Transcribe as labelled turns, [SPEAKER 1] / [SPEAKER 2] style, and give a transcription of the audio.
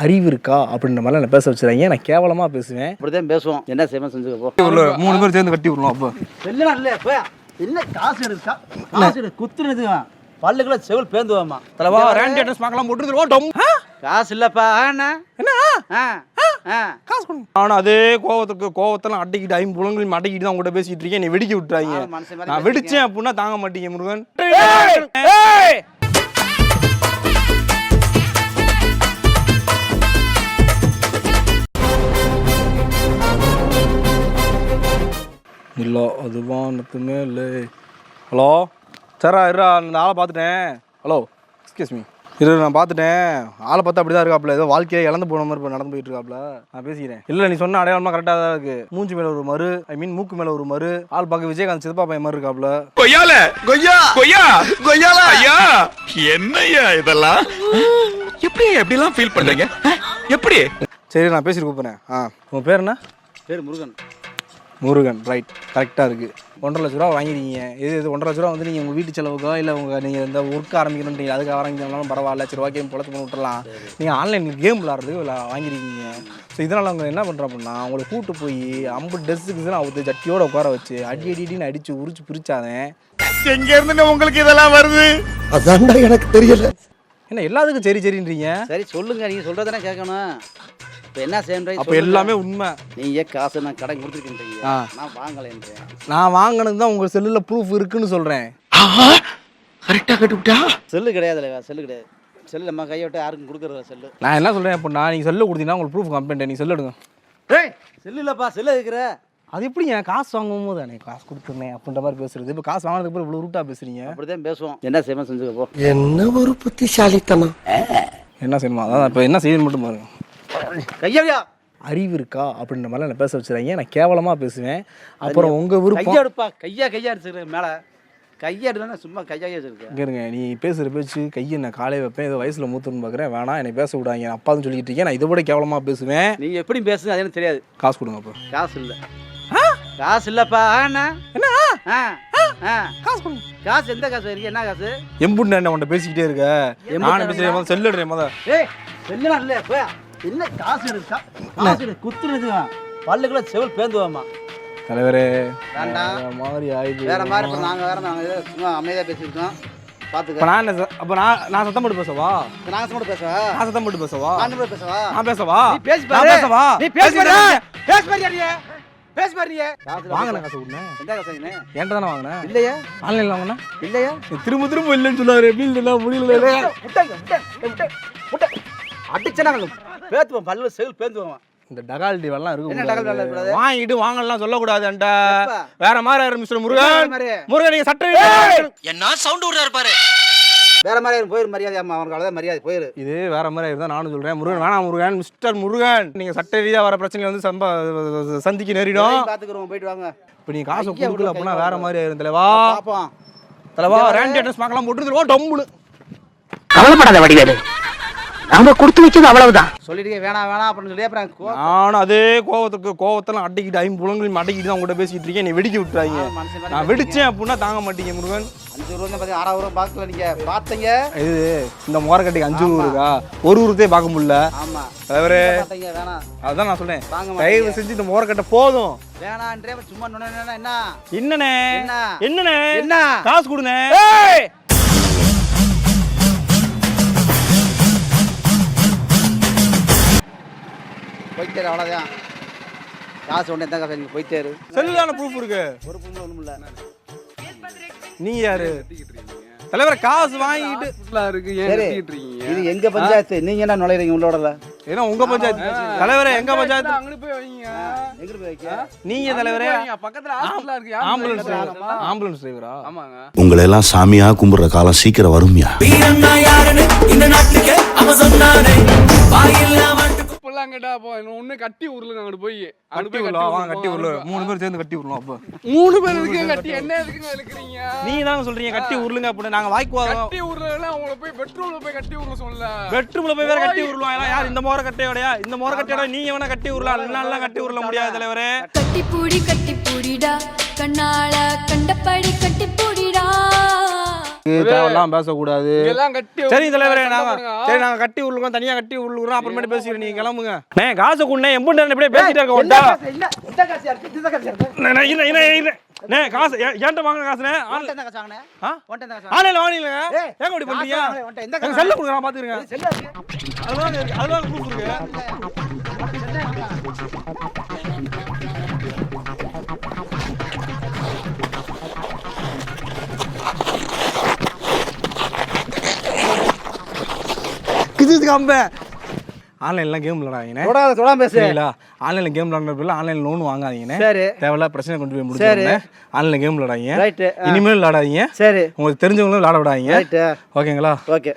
[SPEAKER 1] அறிவு இருக்கா அப்படின்ற மாதிரிலாம் என்ன பேச வச்சுறாங்க. நான் கேவலமாக பேசுவேன்.
[SPEAKER 2] அப்படிதான் பேசுவோம். என்ன செய்யணும் செஞ்சுக்கப்போ.
[SPEAKER 1] 3 பேர் சேர்ந்து கட்டி விடலாம். அப்போ
[SPEAKER 2] இல்லைனா இல்லை இப்போ என்ன காசு எடுக்கா காசு எடு குத்துனது பல்லுக்குள்ள செவில் பேந்துவாமா.
[SPEAKER 1] தலைவா ரேண்ட் அட்ரஸ் பார்க்கலாம் போட்டுருவோம்.
[SPEAKER 2] காசு இல்லப்பா. என்ன
[SPEAKER 1] காசு கொடுங்க. ஆனால் அதே கோவத்தெல்லாம் அடிக்கிட்டு 5 புலங்களையும் அடக்கிட்டு தான் உங்கள்கிட்ட பேசிட்டு இருக்கேன். நீ வெடிக்க விட்டுறாங்க. நான் வெடிச்சேன் அப்படின்னா தாங்க மாட்டீங்க முருகன். இல்லை அது வானத்துமே இல்லை. ஹலோ சாரா இருடா, அந்த ஆளை பார்த்துட்டேன். ஹலோ எக்ஸ்கியூஸ் மீ இரு, நான் பார்த்துட்டேன். ஆளை பார்த்தா அப்படி தான் இருக்காப்புல. ஏதோ வாழ்க்கையை இழந்து போன மாதிரி இப்போ நடந்து போயிட்டு இருக்காப்புல. நான் பேசிக்கிறேன். இல்லை நீ சொன்ன அடையாளமாக கரெக்டாக தான் இருக்கு. மூஞ்சி மேலே ஒரு மறு, ஐ மீன் மூக்கு மேலே ஒரு மறு. ஆள் பார்க்க விஜயகாந்த் சிதப்பா பையன் மாதிரி இருக்காப்புல.
[SPEAKER 3] என்னையா இதெல்லாம் எப்படிலாம் ஃபீல் பண்றீங்க? எப்படி?
[SPEAKER 1] சரி நான் பேசிட்டு கூப்பிட்றேன். உன் பேர் என்ன?
[SPEAKER 2] பேர் முருகன்.
[SPEAKER 1] முருகன், ரைட், கரெக்டாக இருக்குது. 1.5 லட்ச ரூபா வாங்கிருக்கீங்க. இது 1.5 லட்ச ரூபா வந்து நீங்கள் உங்கள் வீட்டு செலவுக்கோ இல்லை நீங்கள் இந்த ஒர்க் ஆரம்பிக்கணுன்றீங்க, அதுக்கு வாங்கினாலும் பரவாயில்ல, சரி ஓகே பொழச்சு பண்ணி விட்டுறலாம். நீங்கள் ஆன்லைன் கேம் விளாட்றதுக்கு வாங்கிருக்கீங்க. ஸோ இதனால் அவங்க என்ன பண்ணுறோம் அப்படின்னா, அவங்களை கூப்பிட்டு போய் 50 டெஸ்ட்டுக்கு அவத்து ஜட்டியோட உட்கார வச்சு அடின்னு அடித்து உரிச்சு பிரிச்சாதேன்.
[SPEAKER 3] எங்க இருந்து உங்களுக்கு இதெல்லாம் வருது?
[SPEAKER 4] அதான்டா எனக்கு தெரியல.
[SPEAKER 1] என்ன எல்லாத்துக்கும் சரி சரின்றீங்க?
[SPEAKER 2] சரி சொல்லுங்க, நீங்கள் சொல்கிறதானே கேட்கணும். இப்போ என்ன செய்யணும்?
[SPEAKER 1] அப்போ எல்லாமே உண்மை.
[SPEAKER 2] நீங்கள் காசு நான் கடன் கொடுத்துருக்கீங்க, நான் வாங்கலைன்றேன்.
[SPEAKER 1] நான் வாங்கினது தான் உங்கள் செல்லில் ப்ரூஃப் இருக்குன்னு சொல்கிறேன்.
[SPEAKER 4] கரெக்டாக கட்டுவிட்டா?
[SPEAKER 2] செல்லு கிடையாது, செல்லு கிடையாது. செல்லு நம்ம கையை விட்டு யாருக்கும் கொடுக்குறத செல்லு.
[SPEAKER 1] நான் என்ன சொல்கிறேன் அப்படின்னா, நீங்கள் செல்லு கொடுத்தீங்கன்னா உங்களுக்கு ப்ரூஃப் கம்ப்ளைண்ட். நீங்கள் செல்லு எடுங்க.
[SPEAKER 2] ஏய் செல்லு இல்லைப்பா, செல்லு இருக்கிற.
[SPEAKER 1] அது எப்படி என் காசு வாங்கும் போது எனக்கு காசு கொடுத்துருந்தேன் அப்படின்ற மாதிரி பேசுறது. இப்போ காசு வாங்கினதுக்கு அப்புறம் இவ்வளோ ரூட்டாக பேசுறீங்க.
[SPEAKER 2] அப்படிதான் பேசுவோம். என்ன செய்யணும் செஞ்சுக்கப்போ.
[SPEAKER 4] என்ன ஒரு புத்திசாலித்தனம்.
[SPEAKER 1] என்ன செய்யணுமா? அதான் இப்போ என்ன செய்யணும் மட்டும் பாருங்க.
[SPEAKER 2] கையா
[SPEAKER 1] அறிவு இருக்கா அப்படின்ற மாதிரிலாம் என்ன பேச வச்சுறாங்க. நான் கேவலமாக பேசுவேன். அப்புறம் உங்கள் விருப்பம்.
[SPEAKER 2] கையாடுப்பா, கையா அடிச்சுக்கிறேன் மேலே. கையாடுதானே சும்மா கையா வச்சிருக்கேன்.
[SPEAKER 1] கேளுங்க, நீ பேசுகிற பேச்சு கையை நான் காலையை வைப்பேன். ஏதோ வயசில் மூத்துன்னு பார்க்குறேன். வேணாம் என்னை பேச விடாங்க. நான் அப்பான்னு சொல்லிக்கிட்டு இருக்கேன். நான் இதை விட கேவலமாக பேசுவேன்.
[SPEAKER 2] நீங்கள் எப்படி பேசுங்க அது எனக்கு தெரியாது.
[SPEAKER 1] காசு கொடுங்க. அப்போ
[SPEAKER 2] காசு இல்லை. காசு இல்லைப்பா. என்ன
[SPEAKER 1] காசு கொடுங்க.
[SPEAKER 2] காசு எந்த காசு இருக்கு? என்ன காசு?
[SPEAKER 1] எம்புண்டு என்ன உன்ட்ட பேசிக்கிட்டே இருக்க. நானும் பேசுகிறேன். செல்லுடுறேன் மொதல்.
[SPEAKER 2] ஏய் செல்லுலாம் இல்லை. இப்போ என்ன காசு இருக்கா காசு எடு குத்துனது பல்லுக்குள்ள செவில் பேந்துவாமா.
[SPEAKER 1] தலைவரே
[SPEAKER 2] மாதிரி ஆயிடுச்சு. வேற மாதிரி இப்போ நாங்கள் சும்மா அமைதியாக பேசியிருக்கோம். பார்த்துக்க.
[SPEAKER 1] நான் சத்தம் போட்டு பேசவா?
[SPEAKER 2] நான் சத்தம் போட்டு பேசவா?
[SPEAKER 1] நான் சத்தம் போட்டு பேசவா?
[SPEAKER 2] நான் பேசவா?
[SPEAKER 1] நான் பேசவா?
[SPEAKER 2] நீ பேசி
[SPEAKER 1] நான் பேசவா?
[SPEAKER 2] நீ பேசி பாரு. பேசி பாரு. பேசி பாரு.
[SPEAKER 1] வாங்கின காசு கொடுனேன்.
[SPEAKER 2] எந்த காசு வாங்கினேன்?
[SPEAKER 1] என்கிட்ட தானே வாங்கினேன்.
[SPEAKER 2] இல்லையா?
[SPEAKER 1] ஆன்லைனில் வாங்கினேன்.
[SPEAKER 2] இல்லையா?
[SPEAKER 1] திரும்ப இல்லைன்னு சொல்லாரு. எப்படிலாம் முடியல.
[SPEAKER 2] அடிச்சனா பேத்துவோம். பல்லுல செவில் பேந்துவான்.
[SPEAKER 1] இந்த டகால்டி வெள்ளம் இருக்கு.
[SPEAKER 2] என்ன டகால் வேலை கூடாது?
[SPEAKER 1] வாங்கிட்டு வாங்கலாம் சொல்லக்கூடாதுன்டா. வேற மாதிரி மிஸ்டர் முருகன். முருகன் நீங்க சட்டை
[SPEAKER 4] என்ன சவுண்ட் விடுறாரு பாரு.
[SPEAKER 2] வேற மாதிரி போயிரு. மரியாதை அம்மா அவனுக்கு அவ்வளோதான் மரியாதை. போயிரு.
[SPEAKER 1] இது வேற மாதிரி இருந்தா நானும் சொல்றேன். முருகன் வேணாம். முருகன் மிஸ்டர் முருகன் நீங்க சட்ட ரீதியா வர பிரச்சனை வந்து சந்திக்க நேரிடும்.
[SPEAKER 2] பாத்துக்கிறோம். போயிட்டு வாங்க.
[SPEAKER 1] இப்போ நீங்க காசு கொடுக்கல அப்படின்னா வேற மாதிரி ஆயிரும். தலைவா
[SPEAKER 2] பாப்போம்.
[SPEAKER 1] தலைவா ரேண்ட் அட்ரஸ் பார்க்கலாம் போட்டுருவோம். டம்முனு
[SPEAKER 4] கவலைப்படாத வடிவேலு, நாம கொடுத்து வச்சது அவ்வளவுதான்.
[SPEAKER 2] சொல்லிட்டு வேணாம் அப்படின்னு சொல்லி அப்புறம்
[SPEAKER 1] நானும் அதே கோவத்தெல்லாம் அடிக்கிட்டு 5 புலங்களையும் அடக்கிட்டு தான் உங்கள்கிட்ட பேசிட்டு இருக்கேன். நீ வெடிக்க விட்டுறாங்க. நான் வெடிச்சேன் அப்படின்னா தாங்க மாட்டீங்க முருகன்.
[SPEAKER 2] 5 ரூபா பார்த்து 6 ரூபா பார்க்கல. நீங்க பார்த்தீங்க
[SPEAKER 1] இது இந்த மோரக்கட்டைக்கு 5 ரூபா இருக்கா? ஒரு ஊருக்கே பார்க்க முடியல.
[SPEAKER 2] ஆமா
[SPEAKER 1] தலைவரே
[SPEAKER 2] வேணாம்.
[SPEAKER 1] அதான் நான் சொல்றேன். தயவு செஞ்சு இந்த மோரக்கட்டை போதும்.
[SPEAKER 2] வேணான்றே சும்மா என்ன
[SPEAKER 1] என்னண்ணே என்னண்ணே
[SPEAKER 2] என்ன
[SPEAKER 1] காசு கொடுண்ணே.
[SPEAKER 2] போய்த்தாரு. அவ்வளோதான். காசு ஒன்று எந்த காசு? நீங்கள் போய்த்தாரு.
[SPEAKER 1] செல்லுதான ப்ரூஃப் இருக்கு.
[SPEAKER 2] ஒரு பொண்ணு ஒன்றும் இல்லை.
[SPEAKER 1] நீங்க யாரு? தலைவர் காசு வாங்கிட்டு
[SPEAKER 2] இருக்கு. இது எங்க பஞ்சாயத்து? நீங்க என்ன நுழைறீங்க உள்ளோடல?
[SPEAKER 1] ஏன்னா உங்க பஞ்சாயத்து. தலைவரே எங்க பஞ்சாயத்து?
[SPEAKER 5] அங்க போய் வைங்க.
[SPEAKER 2] எங்க போய் வைக்க?
[SPEAKER 1] நீங்க தலைவரே
[SPEAKER 5] பக்கத்துல ஹாஸ்பிடல் இருக்கு.
[SPEAKER 1] ஆம்புலன்ஸ் டிரைவரா?
[SPEAKER 5] ஆமாங்க.
[SPEAKER 6] உங்களை எல்லாம் சாமியா கும்பிடுற காலம் சீக்கிரம் வரும்யா.
[SPEAKER 4] இந்த நாட்டுக்கு அவன் சொன்னானே
[SPEAKER 5] இப்பெல்லாம் கேட்டா அப்போ ஒண்ணு கட்டி ஊர்ல அங்க போய்
[SPEAKER 1] கட்டி விடலாம். கட்டி விடலாம். 3 பேர் சேர்ந்து கட்டி விடலாம். அப்போ
[SPEAKER 5] 3 பேர் இருக்கு. கட்டி என்ன எதுக்குங்க இழுக்கிறீங்க?
[SPEAKER 1] நீங்க தாங்க சொல்றீங்க கட்டி உருளுங்க அப்படின்னு. நாங்க வாய்க்குவாங்க.
[SPEAKER 5] கட்டி ஊர்ல அவங்கள போய் பெட்ரோல்ல போய் கட்டி ஊர்ல சொல்லல.
[SPEAKER 1] பெட்ரூம்ல போய் வேற கட்டி உருளுவாங்க. யார் இந்த மோர கட்டையோடயா? இந்த மோர கட்டையோட நீங்க வேணா கட்டி உருளலாம். என்னால கட்டி உருள முடியாது தலைவரே.
[SPEAKER 7] கட்டி பூடிடா கண்ணால கண்டபடி கட்டி பூடிடா.
[SPEAKER 1] தேவையெல்லாம் பேசக்கூடாது.
[SPEAKER 5] இதெல்லாம் கட்டி
[SPEAKER 1] சரி தலைவரே,
[SPEAKER 5] சண்டை
[SPEAKER 1] நாங்க
[SPEAKER 5] போடுங்க.
[SPEAKER 1] சரி நாங்க கட்டி விடுறோம், தனியா கட்டி விடுறோம், அப்புறமேட்டு பேசிக்கிறேன். நீங்க கிளம்புங்க. காசு கொண்டே எம்புண்டு இப்படியே பேசிட்டே இருக்க
[SPEAKER 2] என்ன
[SPEAKER 1] மாட்டா.
[SPEAKER 2] காசு? இந்த காசு யாருக்கு? இந்த காசு யாருக்கு?
[SPEAKER 1] காசு ஏன்ட்ட வாங்க காசுனே.
[SPEAKER 2] உன்கிட்ட என்ன காசு வாங்கினே? உன்கிட்ட என்ன காசு வாங்கினே?
[SPEAKER 1] ஆன்லைன்ல வாங்கினீங்க.
[SPEAKER 2] ஏய்,
[SPEAKER 1] ஏங்க இப்படி பண்றீங்க?
[SPEAKER 2] காசு வாங்கினே, உன்கிட்ட எந்த
[SPEAKER 1] எங்க
[SPEAKER 2] காசு
[SPEAKER 1] செல்ல கொடுங்க, நான் பாத்துக்கிறேன்.
[SPEAKER 2] செல்லு இருக்கு.
[SPEAKER 1] அதுதான் ப்ரூஃப் இருக்கு. கிச்சு கம்ப ஆன்லைன்லாம் கேம் விளையாடாதீங்க.
[SPEAKER 2] தொடாம பேசு.
[SPEAKER 1] சரிங்களா? ஆன்லைன்ல கேம் விளையாடுறப்ப ஆன்லைன்ல லோன் வாங்காதீங்கன்னு.
[SPEAKER 2] சரி.
[SPEAKER 1] தேவையில்ல பிரச்சனை கொண்டு போய் முடிச்சிருங்க. ஆன்லைன்ல கேம் விளையாடாதீங்க.
[SPEAKER 2] ரைட்.
[SPEAKER 1] இனிமேல் விளையாடாதீங்க.
[SPEAKER 2] சரி.
[SPEAKER 1] உங்களுக்கு தெரிஞ்சவங்களும் விளையாட விடாதீங்க.
[SPEAKER 2] ரைட்.
[SPEAKER 1] ஓகேங்களா?
[SPEAKER 2] ஓகே.